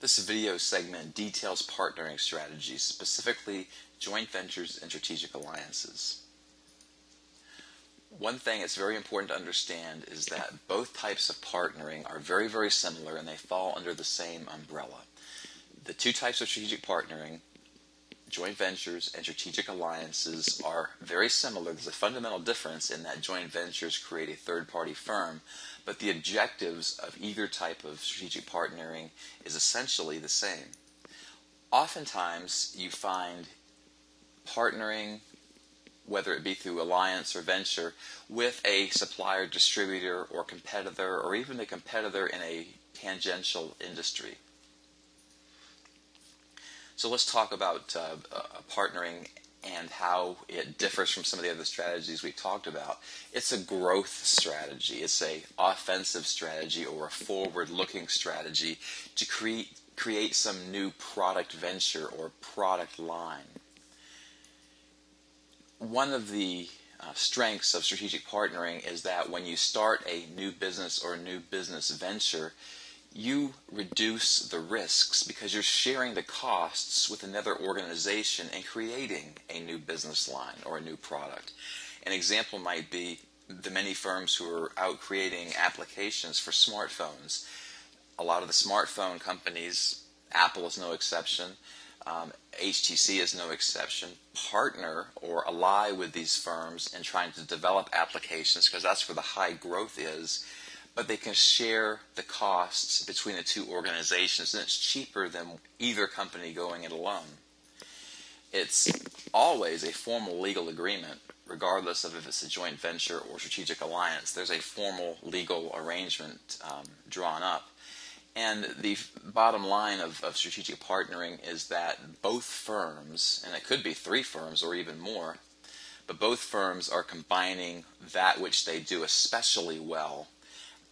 This video segment details partnering strategies, specifically joint ventures and strategic alliances. One thing that's very important to understand is that both types of partnering are very, very similar and they fall under the same umbrella. The two types of strategic partnering, joint ventures and strategic alliances, are very similar. There's a fundamental difference in that joint ventures create a third-party firm, but the objectives of either type of strategic partnering is essentially the same. Oftentimes, you find partnering, whether it be through alliance or venture, with a supplier, distributor, or competitor, or even a competitor in a tangential industry. So let's talk about partnering and how it differs from some of the other strategies we talked about. It's a growth strategy. It's an offensive strategy or a forward-looking strategy to create some new product venture or product line. One of the strengths of strategic partnering is that when you start a new business or a new business venture, you reduce the risks because you're sharing the costs with another organization and creating a new business line or a new product. An example might be the many firms who are out creating applications for smartphones. A lot of the smartphone companies, Apple is no exception, HTC is no exception, partner or ally with these firms in trying to develop applications because that's where the high growth is. But they can share the costs between the two organizations, and it's cheaper than either company going it alone. It's always a formal legal agreement, regardless of if it's a joint venture or strategic alliance. There's a formal legal arrangement drawn up. And the bottom line of strategic partnering is that both firms, and it could be three firms or even more, but both firms are combining that which they do especially well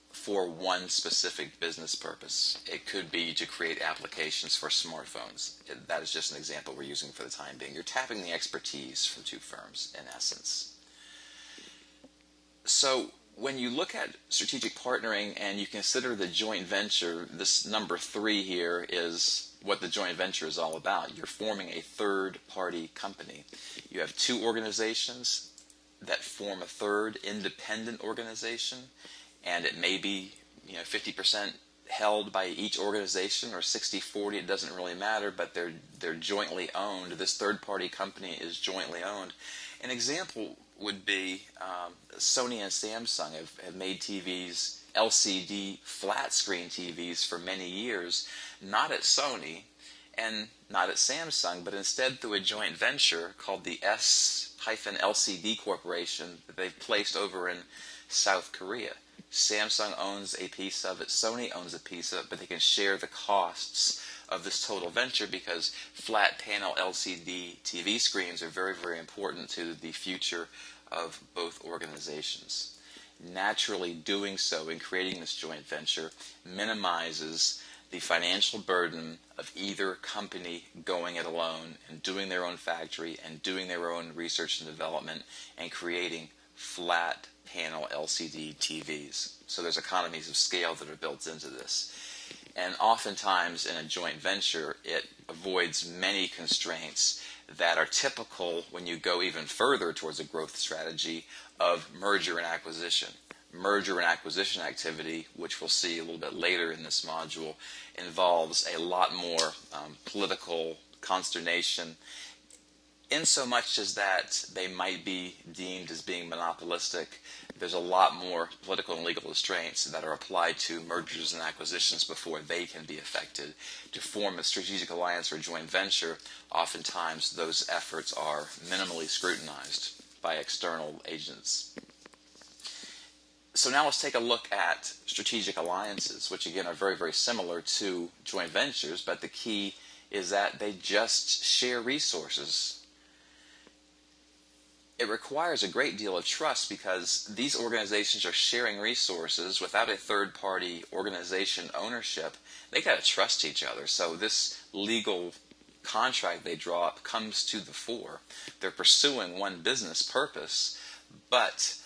for one specific business purpose. It could be to create applications for smartphones. That is just an example we're using for the time being. You're tapping the expertise from two firms, in essence. So when you look at strategic partnering and you consider the joint venture, this number 3 here is what the joint venture is all about. You're forming a third-party company. You have two organizations that form a third independent organization, and it may be 50% held by each organization or 60-40, it doesn't really matter, but they're jointly owned. This third-party company is jointly owned. An example would be Sony and Samsung have made TVs, LCD flat screen TVs for many years, not at Sony and not at Samsung, but instead through a joint venture called the S-LCD Corporation that they've placed over in South Korea. Samsung owns a piece of it, Sony owns a piece of it, but they can share the costs of this total venture because flat panel LCD TV screens are very, very important to the future of both organizations. Naturally, doing so and creating this joint venture minimizes the financial burden of either company going it alone and doing their own factory and doing their own research and development and creating flat panel LCD TVs. So there's economies of scale that are built into this. And oftentimes in a joint venture, it avoids many constraints that are typical when you go even further towards a growth strategy of merger and acquisition. Merger and acquisition activity, which we'll see a little bit later in this module, involves a lot more political consternation, in so much as that they might be deemed as being monopolistic. There's a lot more political and legal restraints that are applied to mergers and acquisitions before they can be effected. To form a strategic alliance or joint venture, oftentimes those efforts are minimally scrutinized by external agents. So now let's take a look at strategic alliances, which again are very, very similar to joint ventures, but the key is that they just share resources. It requires a great deal of trust because these organizations are sharing resources without a third-party organization ownership. They got to trust each other. So this legal contract they draw up comes to the fore. They're pursuing one business purpose, but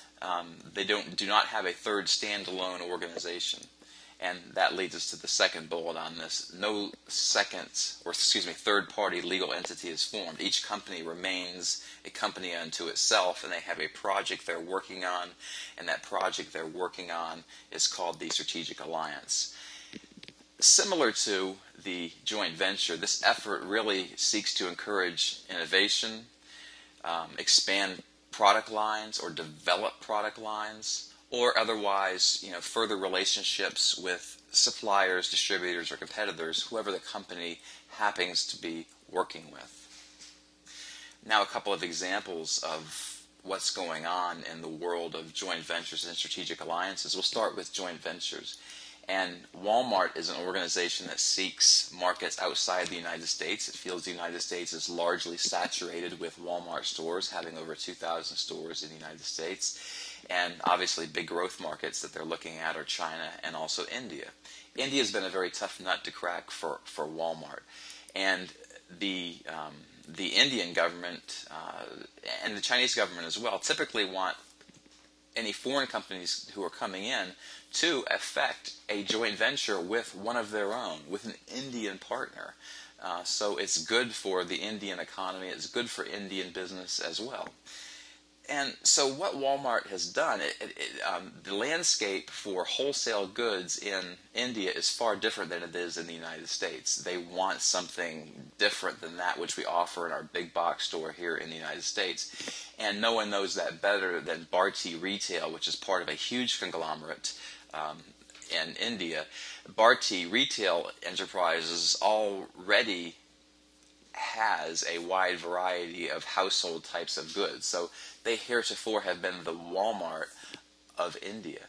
they do not have a third standalone organization. And that leads us to the second bullet on this. No third-party legal entity is formed. Each company remains a company unto itself, and they have a project they're working on, and that project they're working on is called the strategic alliance. Similar to the joint venture, this effort really seeks to encourage innovation, expand product lines or develop product lines, or otherwise, further relationships with suppliers, distributors, or competitors, whoever the company happens to be working with. Now, a couple of examples of what's going on in the world of joint ventures and strategic alliances. We'll start with joint ventures. And Walmart is an organization that seeks markets outside the United States. It feels the United States is largely saturated with Walmart stores, having over 2,000 stores in the United States. And obviously big growth markets that they're looking at are China and also India. India has been a very tough nut to crack for Walmart. And the Indian government and the Chinese government as well typically want any foreign companies who are coming in to effect a joint venture with one of their own, with an Indian partner. So it's good for the Indian economy, it's good for Indian business as well. And so what Walmart has done, the landscape for wholesale goods in India is far different than it is in the United States. They want something different than that which we offer in our big box store here in the United States. And no one knows that better than Bharti Retail, which is part of a huge conglomerate in India. Bharti Retail Enterprises already has a wide variety of household types of goods. So they heretofore have been the Walmart of India.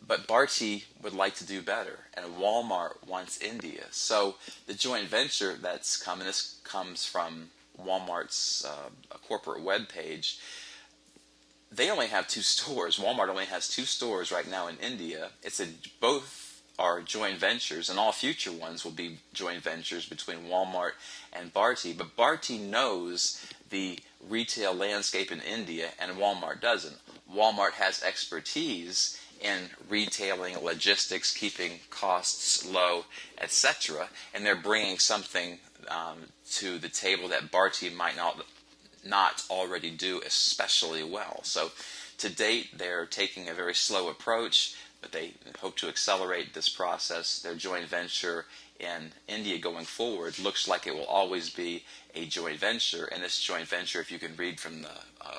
But Bharti would like to do better, and Walmart wants India. So the joint venture that's come, and this comes from Walmart's corporate webpage, they only have 2 stores. Walmart only has 2 stores right now in India. Both are joint ventures, and all future ones will be joint ventures between Walmart and Bharti. But Bharti knows the retail landscape in India, and Walmart doesn't. Walmart has expertise in retailing, logistics, keeping costs low, etc., and they're bringing something to the table that Bharti might not already do especially well. So to date, they're taking a very slow approach, but they hope to accelerate this process. Their joint venture in India going forward looks like it will always be a joint venture, and this joint venture, if you can read from the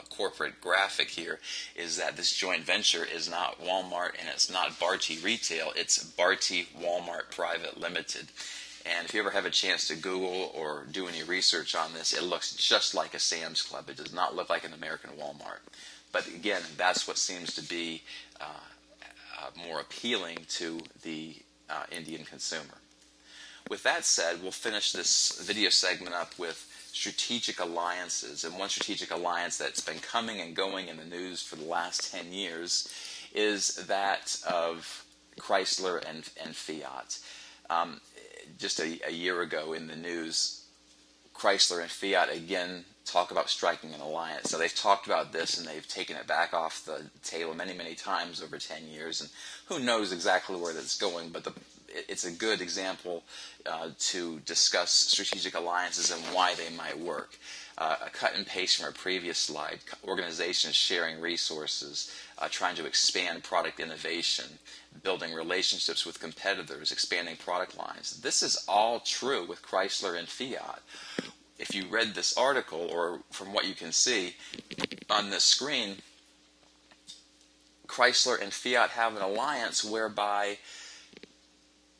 corporate graphic here, is that this joint venture is not Walmart and it's not Bharti Retail, it's Bharti Walmart Private Limited. And if you ever have a chance to Google or do any research on this, it looks just like a Sam's Club. It does not look like an American Walmart. But again, that's what seems to be more appealing to the Indian consumer. With that said, we'll finish this video segment up with strategic alliances. And one strategic alliance that's been coming and going in the news for the last 10 years is that of Chrysler and Fiat. Just a year ago in the news, Chrysler and Fiat again talk about striking an alliance. So they've talked about this and they've taken it back off the table many, many times over 10 years. And who knows exactly where that's going, but it's a good example to discuss strategic alliances and why they might work. A cut and paste from a previous slide, organizations sharing resources, trying to expand product innovation, building relationships with competitors, expanding product lines. This is all true with Chrysler and Fiat. If you read this article, or from what you can see on this screen, Chrysler and Fiat have an alliance whereby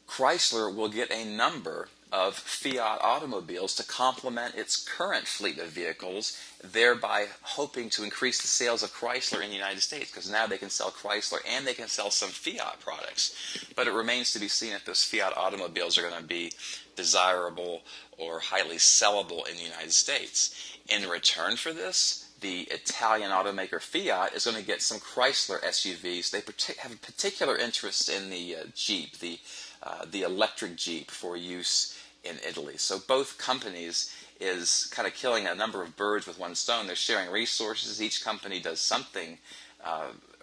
Chrysler will get a number of Fiat automobiles to complement its current fleet of vehicles, thereby hoping to increase the sales of Chrysler in the United States, because now they can sell Chrysler and they can sell some Fiat products. But it remains to be seen if those Fiat automobiles are going to be desirable or highly sellable in the United States. In return for this, the Italian automaker Fiat is going to get some Chrysler SUVs. They have a particular interest in the Jeep, the electric Jeep for use in Italy. So both companies is kind of killing a number of birds with one stone. They're sharing resources. Each company does something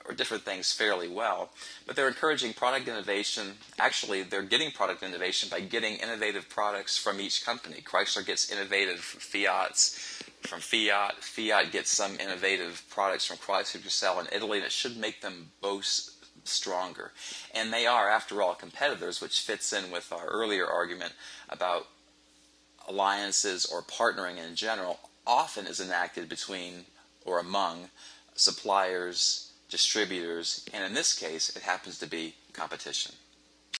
or different things fairly well, but they're encouraging product innovation. Actually, they're getting product innovation by getting innovative products from each company. Chrysler gets innovative Fiats from Fiat. Fiat gets some innovative products from Chrysler to sell in Italy, and it should make them both stronger. And they are, after all, competitors, which fits in with our earlier argument about alliances or partnering in general often is enacted between or among suppliers, distributors, and in this case, it happens to be competition.